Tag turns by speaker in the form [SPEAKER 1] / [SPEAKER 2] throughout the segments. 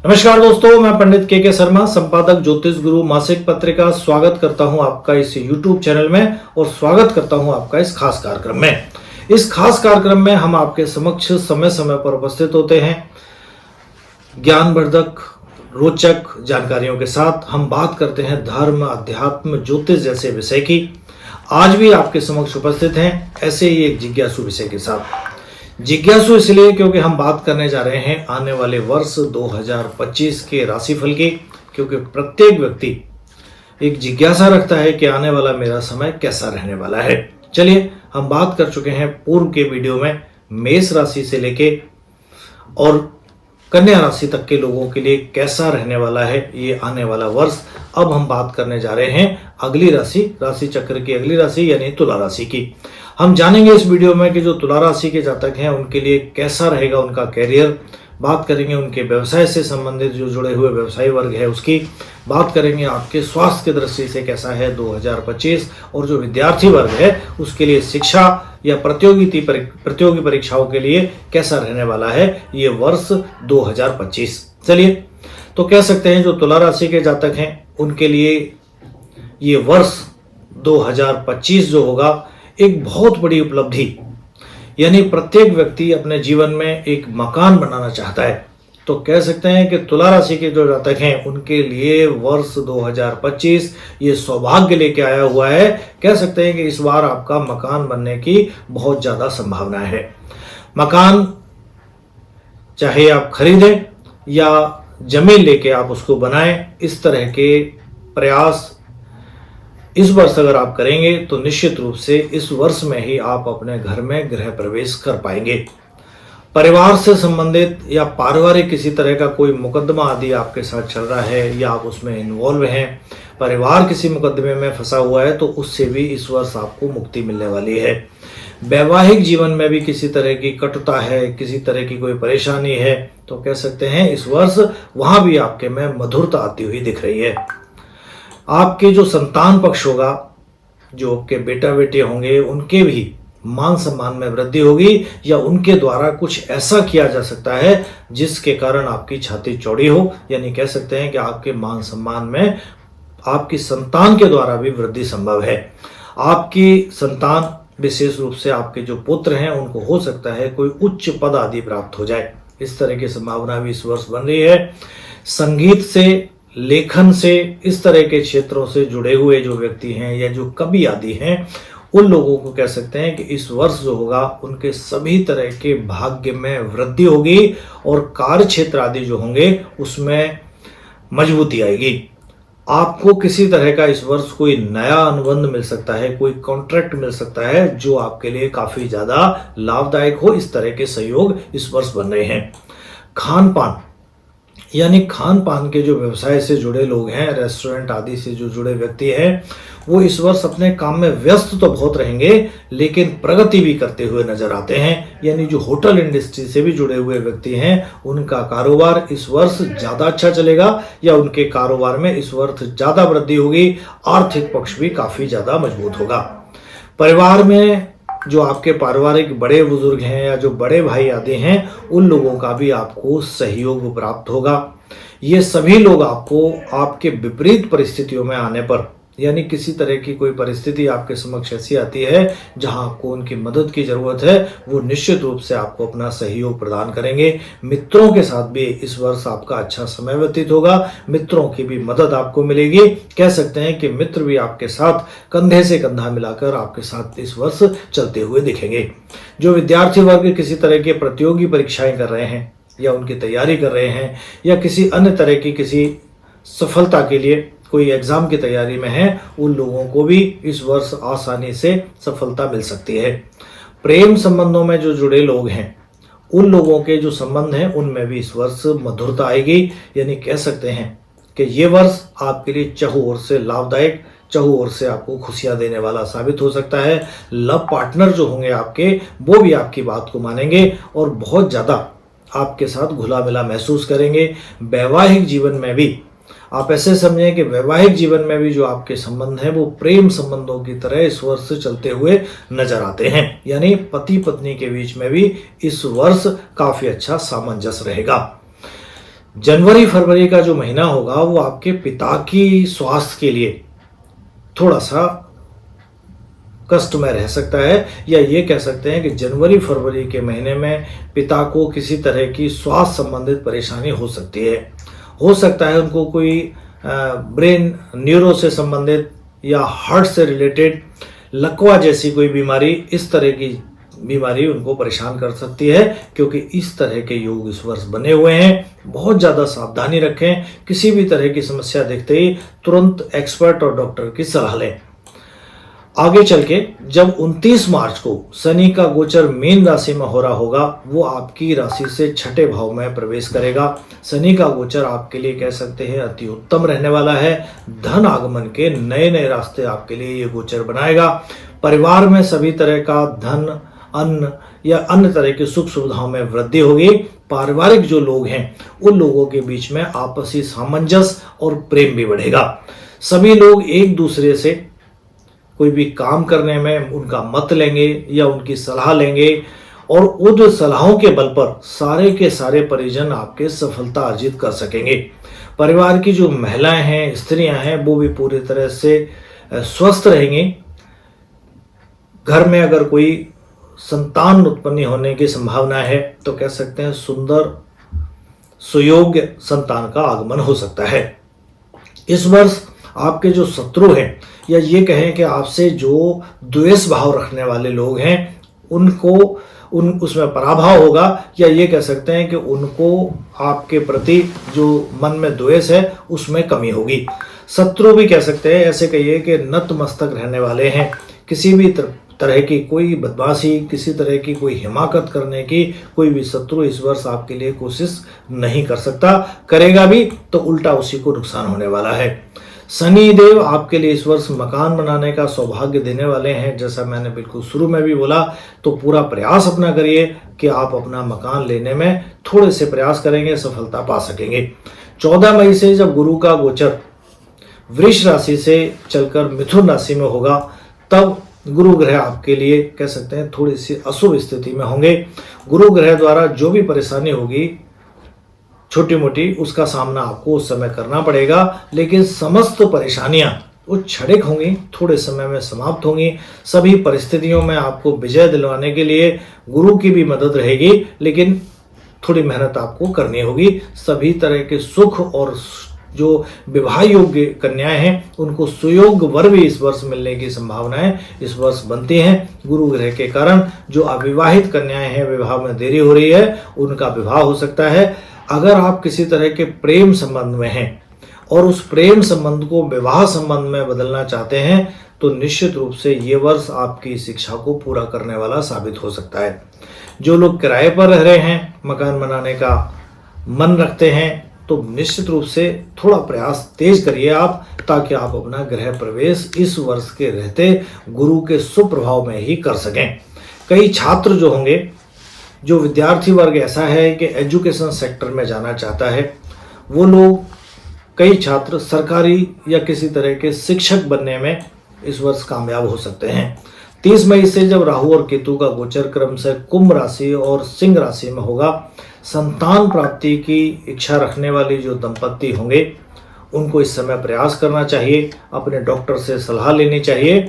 [SPEAKER 1] नमस्कार दोस्तों, मैं पंडित के शर्मा, संपादक ज्योतिष गुरु मासिक पत्रिका स्वागत करता हूं आपका इस YouTube चैनल में और स्वागत करता हूं आपका इस खास कार्यक्रम में। इस खास कार्यक्रम में हम आपके समक्ष समय समय पर उपस्थित होते हैं। ज्ञानवर्धक रोचक जानकारियों के साथ हम बात करते हैं धर्म, अध्यात्म, ज्योतिष जैसे विषय की। आज भी आपके समक्ष उपस्थित हैं ऐसे ही एक जिज्ञासु विषय के साथ। जिज्ञासु इसलिए क्योंकि हम बात करने जा रहे हैं आने वाले वर्ष 2025 के राशिफल की, क्योंकि प्रत्येक व्यक्ति एक जिज्ञासा रखता है कि आने वाला मेरा समय कैसा रहने वाला है। चलिए, हम बात कर चुके हैं पूर्व के वीडियो में मेष राशि से लेके और कन्या राशि तक के लोगों के लिए कैसा रहने वाला है ये आने वाला वर्ष। अब हम बात करने जा रहे हैं अगली राशि चक्र की अगली राशि यानी तुला राशि की। हम जानेंगे इस वीडियो में कि जो तुला राशि के जातक हैं उनके लिए कैसा रहेगा उनका कैरियर। बात करेंगे उनके व्यवसाय से संबंधित जो जुड़े हुए व्यवसायी वर्ग है उसकी। बात करेंगे आपके स्वास्थ्य की दृष्टि से कैसा है 2025, और जो विद्यार्थी वर्ग है उसके लिए शिक्षा या प्रतियोगी परीक्षाओं के लिए कैसा रहने वाला है ये वर्ष 2025। चलिए, तो कह सकते हैं जो तुला राशि के जातक हैं उनके लिए ये वर्ष 2025 जो होगा एक बहुत बड़ी उपलब्धि, यानी प्रत्येक व्यक्ति अपने जीवन में एक मकान बनाना चाहता है। तो कह सकते हैं कि तुला राशि के जो जातक हैं उनके लिए वर्ष 2025 ये सौभाग्य लेके आया हुआ है। कह सकते हैं कि इस बार आपका मकान बनने की बहुत ज़्यादा संभावना है। मकान चाहे आप खरीदें या जमीन लेके आप उसको बनाएं, इस तरह के प्रयास इस वर्ष अगर आप करेंगे तो निश्चित रूप से इस वर्ष में ही आप अपने घर में गृह प्रवेश कर पाएंगे। परिवार से संबंधित या पारिवारिक किसी तरह का कोई मुकदमा आदि आपके साथ चल रहा है या आप उसमें इन्वॉल्व हैं, परिवार किसी मुकदमे में फंसा हुआ है, तो उससे भी इस वर्ष आपको मुक्ति मिलने वाली है। वैवाहिक जीवन में भी किसी तरह की कटुता है, किसी तरह की कोई परेशानी है, तो कह सकते हैं इस वर्ष वहां भी आपके में मधुरता आती हुई दिख रही है। आपके जो संतान पक्ष होगा, जो आपके बेटा बेटे होंगे, उनके भी मान सम्मान में वृद्धि होगी या उनके द्वारा कुछ ऐसा किया जा सकता है जिसके कारण आपकी छाती चौड़ी हो, यानी कह सकते हैं कि आपके मान सम्मान में आपकी संतान के द्वारा भी वृद्धि संभव है। आपकी संतान विशेष रूप से आपके जो पुत्र हैं उनको हो सकता है कोई उच्च पद आदि प्राप्त हो जाए, इस तरह की संभावना भी इस वर्ष बन रही है। संगीत से, लेखन से, इस तरह के क्षेत्रों से जुड़े हुए जो व्यक्ति हैं या जो कवि आदि हैं, उन लोगों को कह सकते हैं कि इस वर्ष जो होगा उनके सभी तरह के भाग्य में वृद्धि होगी और कार्य क्षेत्र आदि जो होंगे उसमें मजबूती आएगी। आपको किसी तरह का इस वर्ष कोई नया अनुबंध मिल सकता है, कोई कॉन्ट्रैक्ट मिल सकता है जो आपके लिए काफी ज्यादा लाभदायक हो। इस तरह के सहयोग इस वर्ष बन रहे हैं। खान पान यानी खान पान के जो व्यवसाय से जुड़े लोग हैं, रेस्टोरेंट आदि से जो जुड़े व्यक्ति हैं, वो इस वर्ष अपने काम में व्यस्त तो बहुत रहेंगे लेकिन प्रगति भी करते हुए नजर आते हैं। यानी जो होटल इंडस्ट्री से भी जुड़े हुए व्यक्ति हैं उनका कारोबार इस वर्ष ज्यादा अच्छा चलेगा या उनके कारोबार में इस वर्ष ज्यादा वृद्धि होगी। आर्थिक पक्ष भी काफी ज्यादा मजबूत होगा। परिवार में जो आपके पारिवारिक बड़े बुजुर्ग हैं या जो बड़े भाई आदि हैं, उन लोगों का भी आपको सहयोग प्राप्त होगा। ये सभी लोग आपको आपके विपरीत परिस्थितियों में आने पर, यानी किसी तरह की कोई परिस्थिति आपके समक्ष ऐसी आती है जहां आपको उनकी मदद की जरूरत है, वो निश्चित रूप से आपको अपना सहयोग प्रदान करेंगे। मित्रों के साथ भी इस वर्ष आपका अच्छा समय व्यतीत होगा। मित्रों की भी मदद आपको मिलेगी। कह सकते हैं कि मित्र भी आपके साथ कंधे से कंधा मिलाकर आपके साथ इस वर्ष चलते हुए दिखेंगे। जो विद्यार्थी वर्ग किसी तरह की प्रतियोगी परीक्षाएं कर रहे हैं या उनकी तैयारी कर रहे हैं या किसी अन्य तरह की किसी सफलता के लिए कोई एग्जाम की तैयारी में है, उन लोगों को भी इस वर्ष आसानी से सफलता मिल सकती है। प्रेम संबंधों में जो जुड़े लोग हैं उन लोगों के जो संबंध हैं उनमें भी इस वर्ष मधुरता आएगी। यानी कह सकते हैं कि ये वर्ष आपके लिए चहुं ओर से लाभदायक, चहुं ओर से आपको खुशियां देने वाला साबित हो सकता है। लव पार्टनर जो होंगे आपके, वो भी आपकी बात को मानेंगे और बहुत ज्यादा आपके साथ घुला मिला महसूस करेंगे। वैवाहिक जीवन में भी आप ऐसे समझें कि वैवाहिक जीवन में भी जो आपके संबंध हैं वो प्रेम संबंधों की तरह इस वर्ष चलते हुए नजर आते हैं। यानी पति पत्नी के बीच में भी इस वर्ष काफी अच्छा सामंजस्य रहेगा। जनवरी फरवरी का जो महीना होगा वो आपके पिता की स्वास्थ्य के लिए थोड़ा सा कष्ट में रह सकता है, या ये कह सकते हैं कि जनवरी फरवरी के महीने में पिता को किसी तरह की स्वास्थ्य संबंधित परेशानी हो सकती है। हो सकता है उनको कोई ब्रेन न्यूरो से संबंधित या हार्ट से रिलेटेड लकवा जैसी कोई बीमारी, इस तरह की बीमारी उनको परेशान कर सकती है, क्योंकि इस तरह के योग इस वर्ष बने हुए हैं। बहुत ज़्यादा सावधानी रखें, किसी भी तरह की समस्या दिखते ही तुरंत एक्सपर्ट और डॉक्टर की सलाह लें। आगे चल के जब 29 मार्च को शनि का गोचर मीन राशि में हो रहा होगा, वो आपकी राशि से छठे भाव में प्रवेश करेगा। शनि का गोचर आपके लिए कह सकते हैं अति उत्तम रहने वाला है। धन आगमन के नए नए रास्ते आपके लिए ये गोचर बनाएगा। परिवार में सभी तरह का धन, अन्न या अन्य तरह की सुख सुविधाओं में वृद्धि होगी। पारिवारिक जो लोग हैं उन लोगों के बीच में आपसी सामंजस्य और प्रेम भी बढ़ेगा। सभी लोग एक दूसरे से कोई भी काम करने में उनका मत लेंगे या उनकी सलाह लेंगे, और उन सलाहों के बल पर सारे के सारे परिजन आपके सफलता अर्जित कर सकेंगे। परिवार की जो महिलाएं हैं, स्त्रियां हैं, वो भी पूरी तरह से स्वस्थ रहेंगी। घर में अगर कोई संतान उत्पन्न होने की संभावना है तो कह सकते हैं सुंदर सुयोग्य संतान का आगमन हो सकता है। इस वर्ष आपके जो शत्रु हैं, या ये कहें कि आपसे जो द्वेष भाव रखने वाले लोग हैं, उनको उसमें पराभव होगा, या ये कह सकते हैं कि उनको आपके प्रति जो मन में द्वेष है उसमें कमी होगी। शत्रु भी कह सकते हैं, ऐसे कहिए कि नतमस्तक रहने वाले हैं। किसी भी तरह की कोई बदमाशी, किसी तरह की कोई हिमाकत करने की कोई भी शत्रु इस वर्ष आपके लिए कोशिश नहीं कर सकता। करेगा भी तो उल्टा उसी को नुकसान होने वाला है। शनि देव आपके लिए इस वर्ष मकान बनाने का सौभाग्य देने वाले हैं। जैसा मैंने बिल्कुल शुरू में भी बोला, तो पूरा प्रयास अपना करिए कि आप अपना मकान लेने में थोड़े से प्रयास करेंगे, सफलता पा सकेंगे। 14 मई से जब गुरु का गोचर वृष राशि से चलकर मिथुन राशि में होगा, तब गुरु ग्रह आपके लिए कह सकते हैं थोड़ी सी अशुभ स्थिति में होंगे। गुरु ग्रह द्वारा जो भी परेशानी होगी छोटी मोटी, उसका सामना आपको उस समय करना पड़ेगा, लेकिन समस्त परेशानियां वो क्षणिक होंगी, थोड़े समय में समाप्त होंगी। सभी परिस्थितियों में आपको विजय दिलवाने के लिए गुरु की भी मदद रहेगी, लेकिन थोड़ी मेहनत आपको करनी होगी। सभी तरह के सुख और जो विवाह योग्य कन्याएं हैं उनको सुयोग वर भी इस वर्ष मिलने की संभावनाएं इस वर्ष बनती हैं। गुरु ग्रह के कारण जो अविवाहित कन्याएं हैं, विवाह में देरी हो रही है, उनका विवाह हो सकता है। अगर आप किसी तरह के प्रेम संबंध में हैं और उस प्रेम संबंध को विवाह संबंध में बदलना चाहते हैं, तो निश्चित रूप से ये वर्ष आपकी शिक्षा को पूरा करने वाला साबित हो सकता है। जो लोग किराए पर रह रहे हैं, मकान बनाने का मन रखते हैं, तो निश्चित रूप से थोड़ा प्रयास तेज करिए आप, ताकि आप अपना गृह प्रवेश इस वर्ष के रहते गुरु के सुप्रभाव में ही कर सकें। कई छात्र जो होंगे, जो विद्यार्थी वर्ग ऐसा है कि एजुकेशन सेक्टर में जाना चाहता है, वो लोग, कई छात्र सरकारी या किसी तरह के शिक्षक बनने में इस वर्ष कामयाब हो सकते हैं। 30 मई से जब राहु और केतु का गोचर क्रम से कुंभ राशि और सिंह राशि में होगा, संतान प्राप्ति की इच्छा रखने वाले जो दंपत्ति होंगे उनको इस समय प्रयास करना चाहिए। अपने डॉक्टर से सलाह लेनी चाहिए,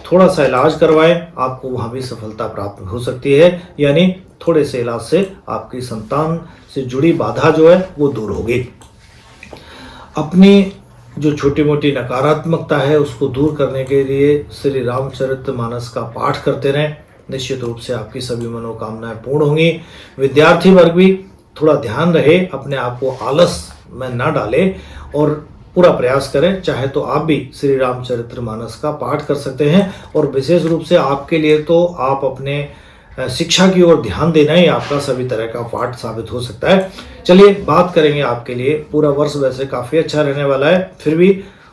[SPEAKER 1] थोड़ा सा इलाज करवाएं, आपको वहाँ भी सफलता प्राप्त हो सकती है। यानी थोड़े से इलाज से आपकी संतान से जुड़ी बाधा जो है वो दूर होगी। अपनी जो छोटी मोटी नकारात्मकता है उसको दूर करने के लिए श्री रामचरितमानस का पाठ करते रहें, निश्चित रूप से आपकी सभी मनोकामनाएं पूर्ण होंगी। विद्यार्थी वर्ग भी थोड़ा ध्यान रहे, अपने आप को आलस में न डाले और पूरा प्रयास करें। चाहे तो आप भी श्री रामचरितमानस का पाठ कर सकते हैं, और विशेष रूप से आपके लिए तो आप अपने शिक्षा की ओर ध्यान देना ही आपका सभी तरह का पाठ साबित हो सकता है। चलिए बात करेंगे आपके लिए, पूरा वर्ष वैसे काफ़ी अच्छा रहने वाला है, फिर भी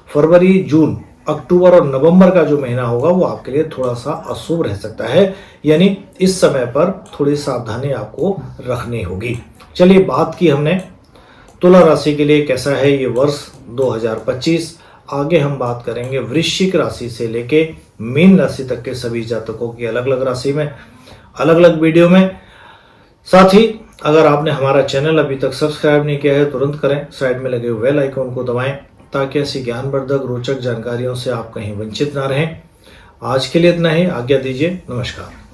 [SPEAKER 1] फरवरी, जून, अक्टूबर और नवंबर का जो महीना होगा वो आपके लिए थोड़ा सा अशुभ रह सकता है। यानी इस समय पर थोड़ी सावधानी आपको रखनी होगी। चलिए बात की हमने तुला राशि के लिए कैसा है ये वर्ष 2025। आगे हम बात करेंगे वृश्चिक राशि से लेके मीन राशि तक के सभी जातकों की अलग अलग राशि में, अलग अलग वीडियो में। साथ ही अगर आपने हमारा चैनल अभी तक सब्सक्राइब नहीं किया है तुरंत करें, साइड में लगे बेल आइकन को दबाएं ताकि ऐसी ज्ञानवर्धक रोचक जानकारियों से आप कहीं वंचित ना रहें। आज के लिए इतना ही, आज्ञा दीजिए, नमस्कार।